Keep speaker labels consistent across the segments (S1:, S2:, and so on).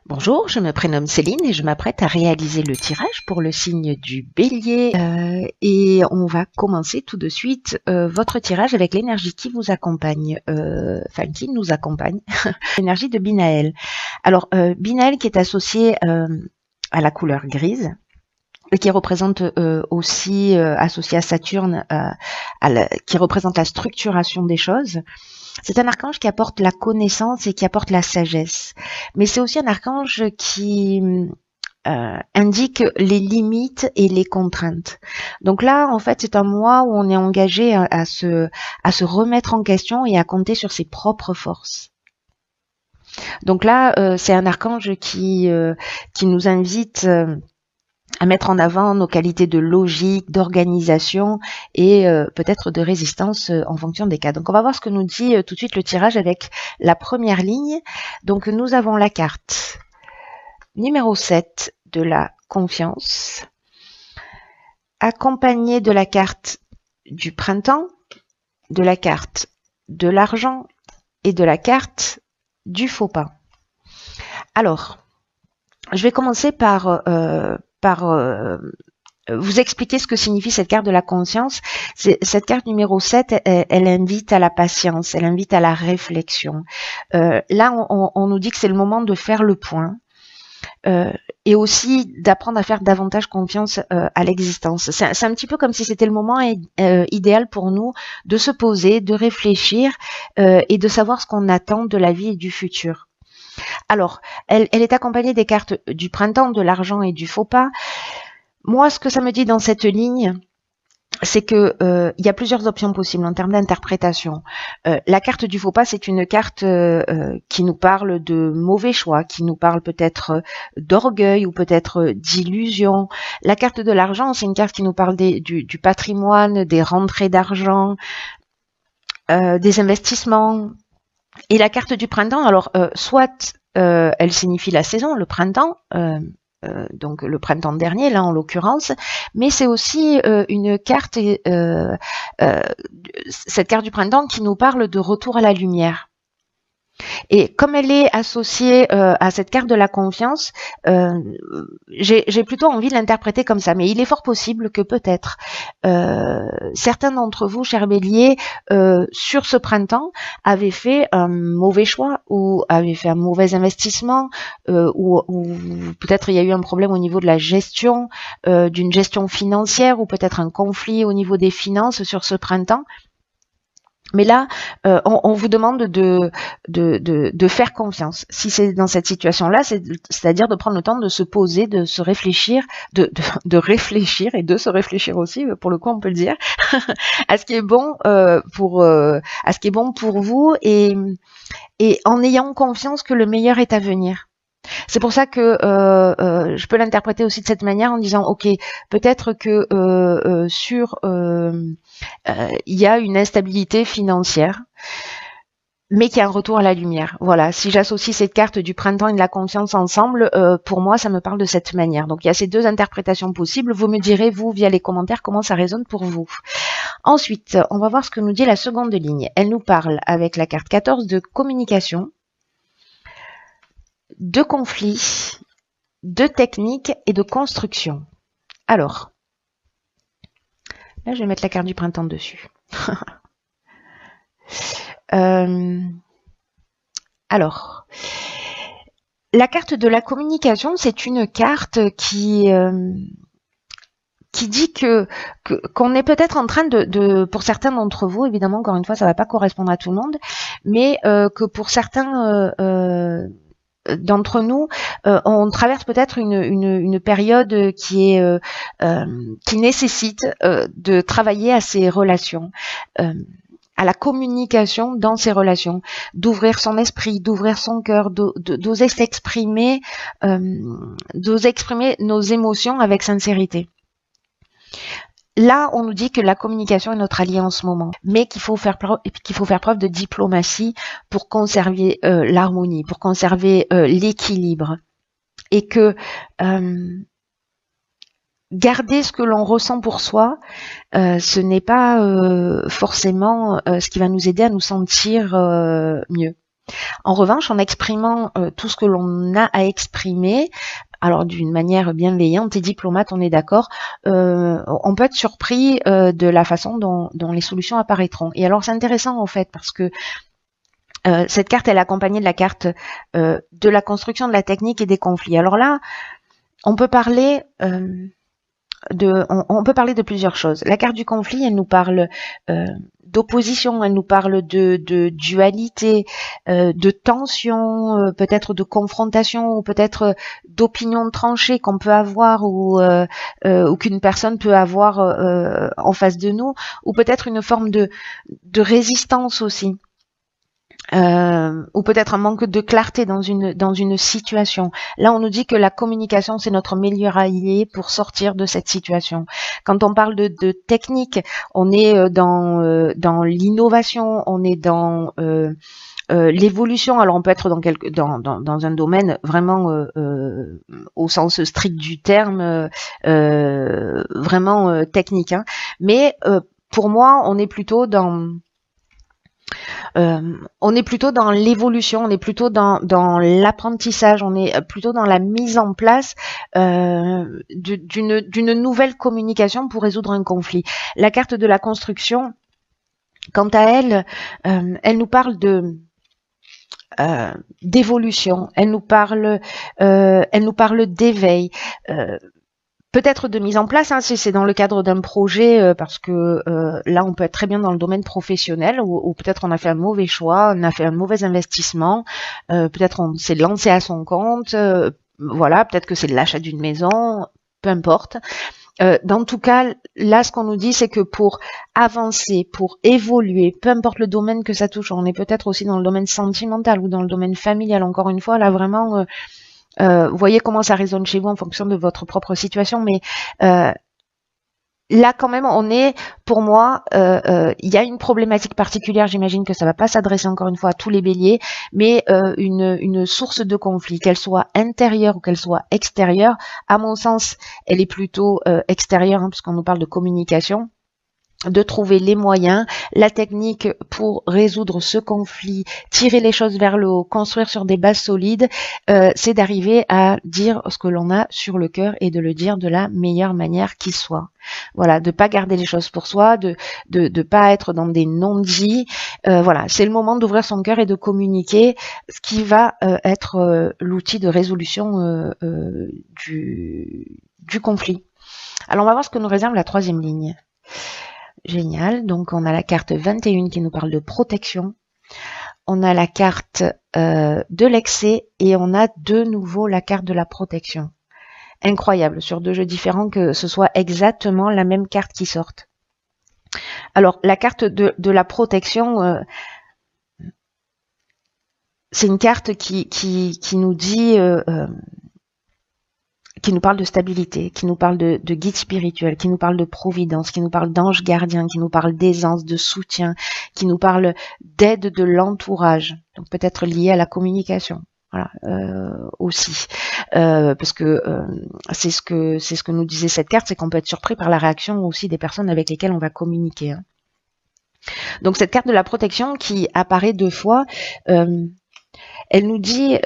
S1: Bonjour, je me prénomme Céline et je m'apprête à réaliser le tirage pour le signe du Bélier. Et on va commencer tout de suite votre tirage avec l'énergie qui vous accompagne, enfin qui nous accompagne, l'énergie de Binaël. Alors, Binaël qui est associé à la couleur grise, et qui représente aussi, associé à Saturne, qui représente la structuration des choses. C'est un archange qui apporte la connaissance et qui apporte la sagesse. Mais c'est aussi un archange qui indique les limites et les contraintes. Donc là, en fait, c'est un mois où on est engagé à se remettre en question et à compter sur ses propres forces. Donc là, c'est un archange qui nous invite à mettre en avant nos qualités de logique, d'organisation et peut-être de résistance en fonction des cas. Donc on va voir ce que nous dit tout de suite le tirage avec la première ligne. Donc nous avons la carte numéro 7 de la confiance, accompagnée de la carte du printemps, de la carte de l'argent et de la carte du faux pas. Alors, je vais commencer par vous expliquer ce que signifie cette carte de la conscience. Cette carte numéro 7, elle invite à la patience, elle invite à la réflexion. Là, on nous dit que c'est le moment de faire le point et aussi d'apprendre à faire davantage confiance à l'existence. C'est un petit peu comme si c'était le moment idéal pour nous de se poser, de réfléchir et de savoir ce qu'on attend de la vie et du futur. Alors, elle est accompagnée des cartes du printemps, de l'argent et du faux pas. Moi, ce que ça me dit dans cette ligne, c'est que il y a plusieurs options possibles en termes d'interprétation. La carte du faux pas, c'est une carte qui nous parle de mauvais choix, qui nous parle peut-être d'orgueil ou peut-être d'illusion. La carte de l'argent, c'est une carte qui nous parle du patrimoine, des rentrées d'argent, des investissements. Et la carte du printemps, alors soit elle signifie la saison, le printemps, donc le printemps dernier là en l'occurrence, mais c'est aussi une carte, cette carte du printemps qui nous parle de retour à la lumière. Et comme elle est associée à cette carte de la confiance, j'ai plutôt envie de l'interpréter comme ça. Mais il est fort possible que peut-être certains d'entre vous, chers béliers, sur ce printemps, avaient fait un mauvais choix ou avaient fait un mauvais investissement ou peut-être il y a eu un problème au niveau de la gestion, d'une gestion financière ou peut-être un conflit au niveau des finances sur ce printemps. Mais là, on vous demande de faire confiance. Si c'est dans cette situation-là, c'est-à-dire de prendre le temps de se poser, de se réfléchir, de réfléchir et de se réfléchir aussi, pour le coup, on peut le dire, à ce qui est bon à ce qui est bon pour vous et en ayant confiance que le meilleur est à venir. C'est pour ça que je peux l'interpréter aussi de cette manière en disant ok, peut-être que il y a une instabilité financière, mais qu'il y a un retour à la lumière. Voilà, si j'associe cette carte du printemps et de la confiance ensemble, pour moi, ça me parle de cette manière. Donc, il y a ces deux interprétations possibles. Vous me direz, vous, via les commentaires, comment ça résonne pour vous. Ensuite, on va voir ce que nous dit la seconde ligne. Elle nous parle, avec la carte 14, de communication, de conflit, de technique et de construction. Alors, là, je vais mettre la carte du printemps dessus. Alors, la carte de la communication, c'est une carte qui dit qu'on est peut-être en train pour certains d'entre vous, évidemment, encore une fois, ça ne va pas correspondre à tout le monde, mais que pour certains d'entre nous, on traverse peut-être une période qui nécessite de travailler à ces relations, à la communication dans ces relations, d'ouvrir son esprit, d'ouvrir son cœur, d'oser s'exprimer, d'oser exprimer nos émotions avec sincérité. Là, on nous dit que la communication est notre allié en ce moment, mais qu'il faut faire preuve de diplomatie pour conserver l'harmonie, pour conserver l'équilibre. Et que garder ce que l'on ressent pour soi, ce n'est pas forcément ce qui va nous aider à nous sentir mieux. En revanche, en exprimant tout ce que l'on a à exprimer, alors d'une manière bienveillante et diplomate, on est d'accord, on peut être surpris de la façon dont les solutions apparaîtront. Et alors c'est intéressant en fait parce que cette carte, elle est accompagnée de la carte de la construction, de la technique et des conflits. Alors là, on peut parler on peut parler de plusieurs choses. La carte du conflit, elle nous parle d'opposition, elle nous parle de dualité, de tension, peut-être de confrontation, ou peut-être d'opinion tranchée qu'on peut avoir ou qu'une personne peut avoir en face de nous, ou peut-être une forme de résistance aussi. Ou peut-être un manque de clarté dans une situation. Là, on nous dit que la communication, c'est notre meilleur allié pour sortir de cette situation. Quand on parle de technique, on est dans l'innovation, on est dans l'évolution. Alors, on peut être dans un domaine vraiment au sens strict du terme, vraiment technique. Hein. Mais pour moi, on est plutôt dans l'évolution, on est plutôt dans l'apprentissage, on est plutôt dans la mise en place d'une nouvelle communication pour résoudre un conflit. La carte de la construction, quant à elle, elle nous parle d'évolution, elle nous parle d'éveil. Peut-être de mise en place, hein, si c'est dans le cadre d'un projet, parce que là, on peut être très bien dans le domaine professionnel, ou peut-être on a fait un mauvais choix, on a fait un mauvais investissement, peut-être on s'est lancé à son compte, voilà, peut-être que c'est l'achat d'une maison, peu importe. Dans tout cas, là, ce qu'on nous dit, c'est que pour avancer, pour évoluer, peu importe le domaine que ça touche, on est peut-être aussi dans le domaine sentimental ou dans le domaine familial, encore une fois, là, vraiment... vous voyez comment ça résonne chez vous en fonction de votre propre situation, mais là quand même on est, pour moi, il y a une problématique particulière, j'imagine que ça va pas s'adresser encore une fois à tous les béliers, mais une source de conflit, qu'elle soit intérieure ou qu'elle soit extérieure, à mon sens, elle est plutôt extérieure, hein, puisqu'on nous parle de communication, de trouver les moyens, la technique pour résoudre ce conflit, tirer les choses vers le haut, construire sur des bases solides, c'est d'arriver à dire ce que l'on a sur le cœur et de le dire de la meilleure manière qui soit. Voilà, de pas garder les choses pour soi, de pas être dans des non-dits. Voilà, c'est le moment d'ouvrir son cœur et de communiquer, ce qui va être l'outil de résolution du conflit. Alors on va voir ce que nous réserve la troisième ligne. Génial, donc on a la carte 21 qui nous parle de protection, on a la carte de l'excès et on a de nouveau la carte de la protection. Incroyable, sur deux jeux différents que ce soit exactement la même carte qui sorte. Alors la carte de la protection, c'est une carte qui nous dit... qui nous parle de stabilité, qui nous parle de guide spirituel, qui nous parle de providence, qui nous parle d'ange gardien, qui nous parle d'aisance, de soutien, qui nous parle d'aide de l'entourage, donc peut-être lié à la communication. Voilà, aussi, parce que c'est ce que nous disait cette carte, c'est qu'on peut être surpris par la réaction aussi des personnes avec lesquelles on va communiquer. Hein. Donc cette carte de la protection qui apparaît deux fois, elle nous dit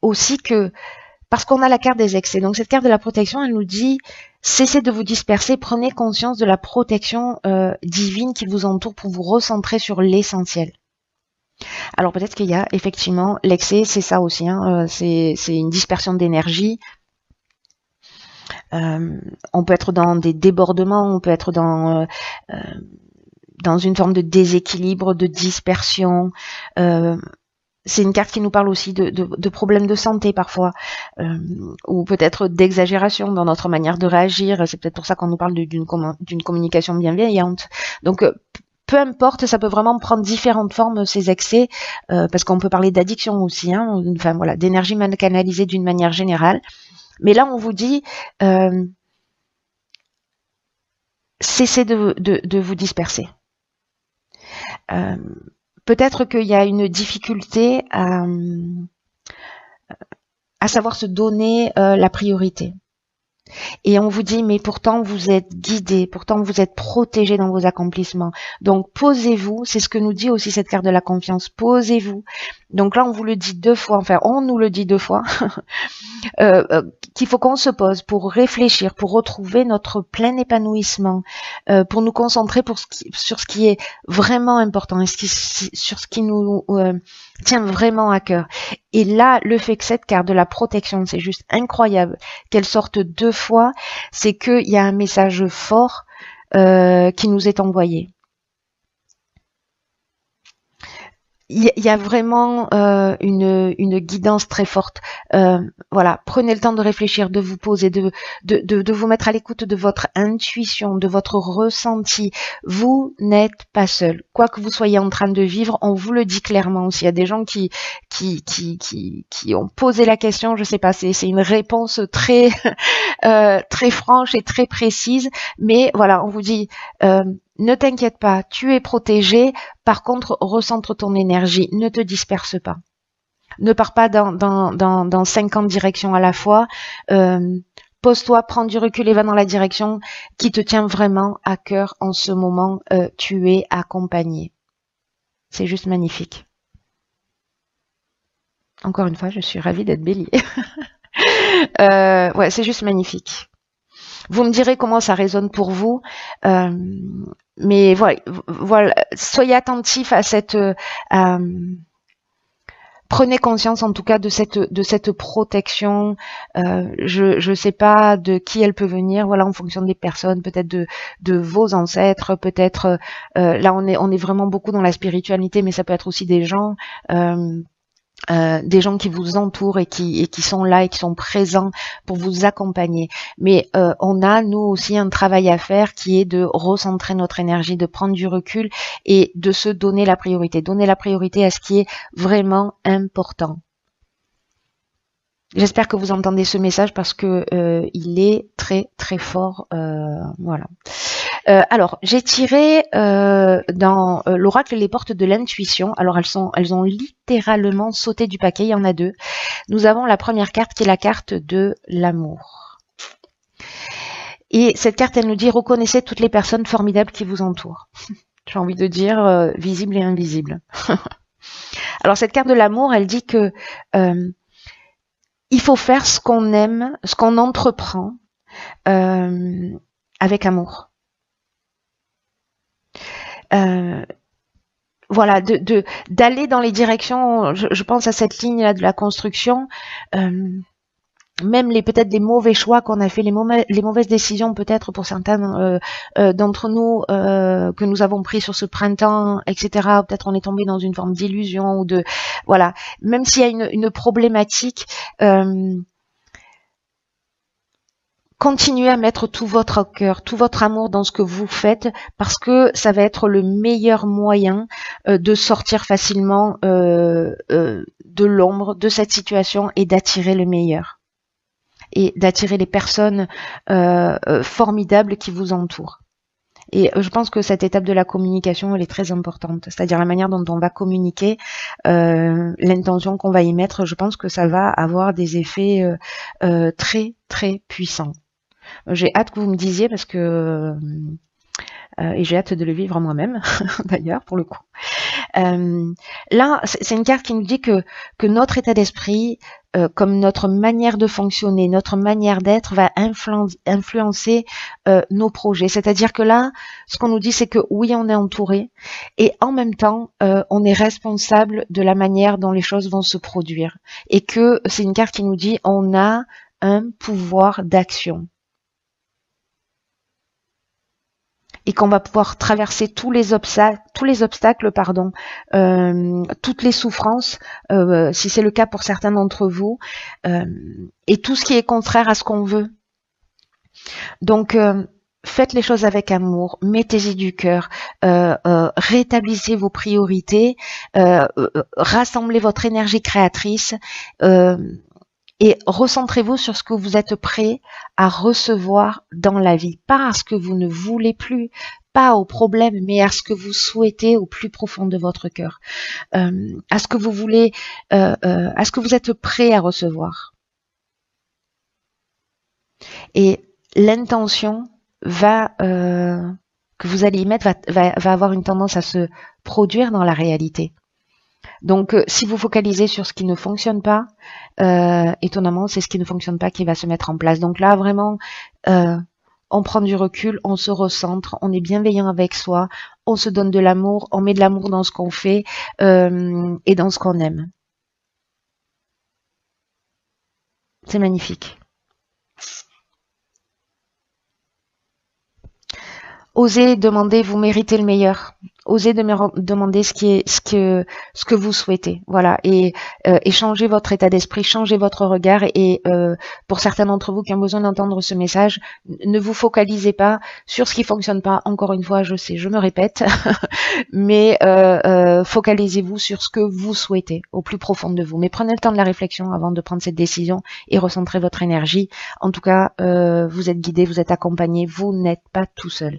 S1: aussi que parce qu'on a la carte des excès. Donc cette carte de la protection, elle nous dit cessez de vous disperser, prenez conscience de la protection divine qui vous entoure pour vous recentrer sur l'essentiel. Alors peut-être qu'il y a effectivement l'excès, c'est ça aussi, hein, c'est une dispersion d'énergie. On peut être dans des débordements, on peut être dans une forme de déséquilibre, de dispersion. C'est une carte qui nous parle aussi de problèmes de santé parfois, ou peut-être d'exagération dans notre manière de réagir. C'est peut-être pour ça qu'on nous parle d'une communication bienveillante. Donc, peu importe, ça peut vraiment prendre différentes formes, ces excès, parce qu'on peut parler d'addiction aussi, hein, enfin voilà, d'énergie mal canalisée d'une manière générale. Mais là, on vous dit, cessez de vous disperser. Peut-être qu'il y a une difficulté à savoir se donner la priorité. Et on vous dit, mais pourtant vous êtes guidé, pourtant vous êtes protégé dans vos accomplissements. Donc posez-vous, c'est ce que nous dit aussi cette carte de la confiance, posez-vous. Donc là on vous le dit 2 fois, enfin on nous le dit 2 fois, qu'il faut qu'on se pose pour réfléchir, pour retrouver notre plein épanouissement, pour nous concentrer sur ce qui est vraiment important et sur ce qui nous tient vraiment à cœur. Et là, le fait que cette carte de la protection, c'est juste incroyable, qu'elle sorte 2 fois, c'est qu'il y a un message fort qui nous est envoyé. Il y a vraiment une guidance très forte. Voilà, prenez le temps de réfléchir, de vous poser, de vous mettre à l'écoute de votre intuition, de votre ressenti. Vous n'êtes pas seul. Quoi que vous soyez en train de vivre, on vous le dit clairement aussi. Il y a des gens qui ont posé la question, je sais pas, c'est une réponse très très franche et très précise, mais voilà, on vous dit ne t'inquiète pas, tu es protégé. Par contre, recentre ton énergie, ne te disperse pas. Ne pars pas dans 50 directions à la fois. Pose-toi, prends du recul et va dans la direction qui te tient vraiment à cœur en ce moment. Tu es accompagné. C'est juste magnifique. Encore une fois, je suis ravie d'être Bélier. Ouais, c'est juste magnifique. Vous me direz comment ça résonne pour vous, mais voilà, soyez attentifs à cette, prenez conscience en tout cas de cette protection. Je sais pas de qui elle peut venir, voilà, en fonction des personnes, peut-être de vos ancêtres, peut-être là on est vraiment beaucoup dans la spiritualité, mais ça peut être aussi des gens qui vous entourent et qui sont là et qui sont présents pour vous accompagner. Mais on a, nous aussi, un travail à faire qui est de recentrer notre énergie, de prendre du recul et de se donner la priorité. Donner la priorité à ce qui est vraiment important. J'espère que vous entendez ce message parce que il est très très fort. Voilà. Alors, j'ai tiré dans l'oracle les portes de l'intuition. Alors, elles ont littéralement sauté du paquet. Il y en a 2. Nous avons la première carte qui est la carte de l'amour. Et cette carte, elle nous dit reconnaissez toutes les personnes formidables qui vous entourent. J'ai envie de dire visibles et invisibles. Alors, cette carte de l'amour, elle dit que il faut faire ce qu'on aime, ce qu'on entreprend avec amour. Voilà, d'aller dans les directions, je pense à cette ligne là de la construction, même peut-être les mauvais choix qu'on a fait, les mauvaises décisions peut-être pour certains d'entre nous que nous avons pris sur ce printemps, etc. Peut-être on est tombé dans une forme d'illusion ou de voilà, même s'il y a une problématique. Continuez à mettre tout votre cœur, tout votre amour dans ce que vous faites parce que ça va être le meilleur moyen de sortir facilement de l'ombre de cette situation et d'attirer le meilleur et d'attirer les personnes formidables qui vous entourent. Et je pense que cette étape de la communication, elle est très importante, c'est-à-dire la manière dont on va communiquer, l'intention qu'on va y mettre, je pense que ça va avoir des effets très très puissants. J'ai hâte que vous me disiez parce que et j'ai hâte de le vivre moi-même d'ailleurs pour le coup. Là, c'est une carte qui nous dit que notre état d'esprit, comme notre manière de fonctionner, notre manière d'être va influencer nos projets. C'est-à-dire que là, ce qu'on nous dit, c'est que oui, on est entouré et en même temps, on est responsable de la manière dont les choses vont se produire. Et que c'est une carte qui nous dit on a un pouvoir d'action. Et qu'on va pouvoir traverser tous les obstacles, toutes les souffrances, si c'est le cas pour certains d'entre vous, et tout ce qui est contraire à ce qu'on veut. Donc, faites les choses avec amour, mettez-y du cœur, rétablissez vos priorités, rassemblez votre énergie créatrice, et recentrez-vous sur ce que vous êtes prêt à recevoir dans la vie. Pas à ce que vous ne voulez plus, pas au problème, mais à ce que vous souhaitez au plus profond de votre cœur. À ce que vous voulez, à ce que vous êtes prêt à recevoir. Et l'intention que vous allez y mettre va avoir une tendance à se produire dans la réalité. Donc, si vous focalisez sur ce qui ne fonctionne pas, étonnamment, c'est ce qui ne fonctionne pas qui va se mettre en place. Donc là, vraiment, on prend du recul, on se recentre, on est bienveillant avec soi, on se donne de l'amour, on met de l'amour dans ce qu'on fait et dans ce qu'on aime. C'est magnifique. Osez demander, vous méritez le meilleur. Osez demander ce que vous souhaitez. Voilà. Et changez votre état d'esprit, changez votre regard. Et pour certains d'entre vous qui ont besoin d'entendre ce message, ne vous focalisez pas sur ce qui fonctionne pas. Encore une fois, je sais, je me répète, mais focalisez-vous sur ce que vous souhaitez au plus profond de vous. Mais prenez le temps de la réflexion avant de prendre cette décision et recentrez votre énergie. En tout cas, vous êtes guidé, vous êtes accompagné, vous n'êtes pas tout seul.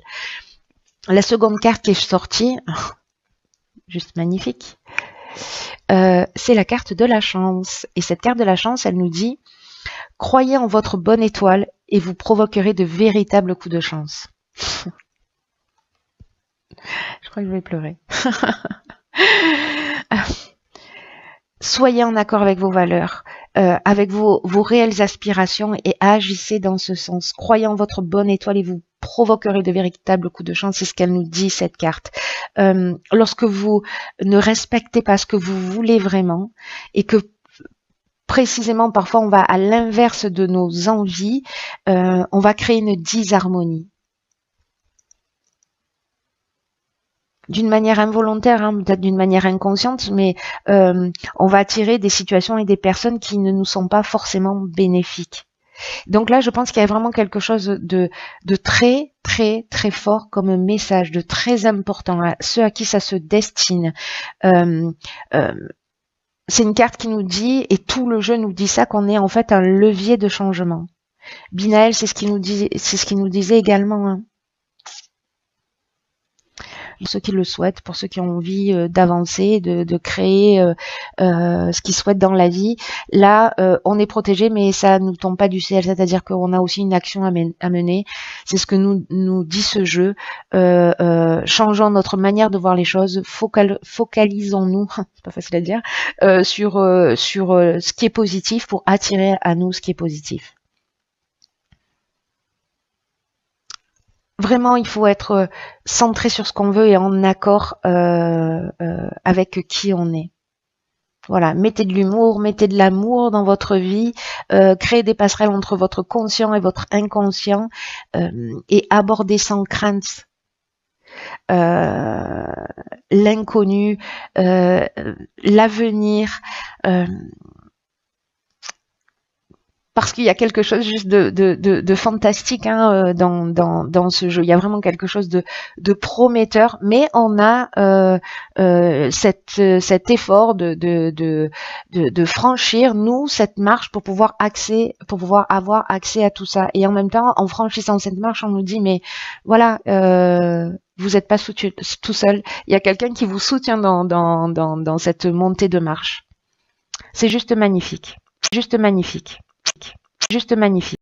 S1: La seconde carte qui est sortie, juste magnifique, c'est la carte de la chance. Et cette carte de la chance, elle nous dit « Croyez en votre bonne étoile et vous provoquerez de véritables coups de chance. » Je crois que je vais pleurer. Soyez en accord avec vos valeurs, avec vos réelles aspirations et agissez dans ce sens. Croyez en votre bonne étoile et vous provoquerez de véritables coups de chance. C'est ce qu'elle nous dit, cette carte. Lorsque vous ne respectez pas ce que vous voulez vraiment et que précisément parfois on va à l'inverse de nos envies, on va créer une disharmonie. D'une manière involontaire, hein, peut-être d'une manière inconsciente, mais on va attirer des situations et des personnes qui ne nous sont pas forcément bénéfiques. Donc là, je pense qu'il y a vraiment quelque chose de très, très, très fort comme message, de très important, à ceux à qui ça se destine. C'est une carte qui nous dit, et tout le jeu nous dit ça, qu'on est en fait un levier de changement. Binaël, c'est ce qu'il nous disait également, hein. Pour ceux qui le souhaitent, pour ceux qui ont envie d'avancer, de créer ce qu'ils souhaitent dans la vie. Là, on est protégé, mais ça ne nous tombe pas du ciel, c'est-à-dire qu'on a aussi une action à mener. C'est ce que nous dit ce jeu. Changeons notre manière de voir les choses, focalisons-nous, c'est pas facile à dire, sur ce qui est positif pour attirer à nous ce qui est positif. Vraiment, il faut être centré sur ce qu'on veut et en accord avec qui on est. Voilà, mettez de l'humour, mettez de l'amour dans votre vie, créez des passerelles entre votre conscient et votre inconscient et abordez sans crainte l'inconnu, l'avenir. Parce qu'il y a quelque chose juste de fantastique hein, dans ce jeu. Il y a vraiment quelque chose de prometteur, mais on a cet effort de franchir, nous, cette marche pour pouvoir avoir accès à tout ça. Et en même temps, en franchissant cette marche, on nous dit, mais voilà, vous n'êtes pas tout seul. Il y a quelqu'un qui vous soutient dans cette montée de marche. C'est juste magnifique. Juste magnifique. Juste magnifique.